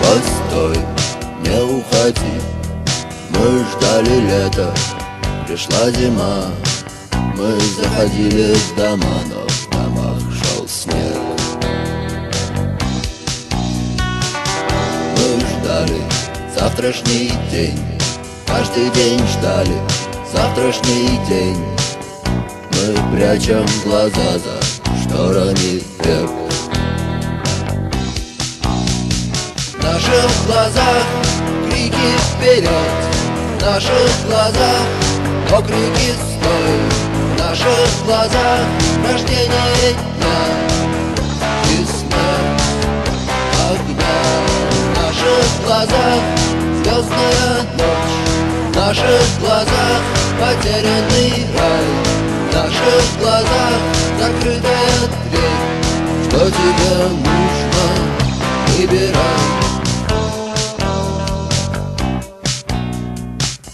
Постой, не уходи. Мы ждали лета, пришла зима. Мы заходили в дома, но в домах шел снег. Мы ждали завтрашний день, каждый день ждали завтрашний день. Мы прячем глаза за шторами век. В наших глазах крики вперед, в наших глазах окрики стой, в наших глазах рождение дня и смерть огня. В наших глазах звездная ночь, в наших глазах потерянный рай, в наших глазах закрытая дверь. Что тебе нужно? Выбирай.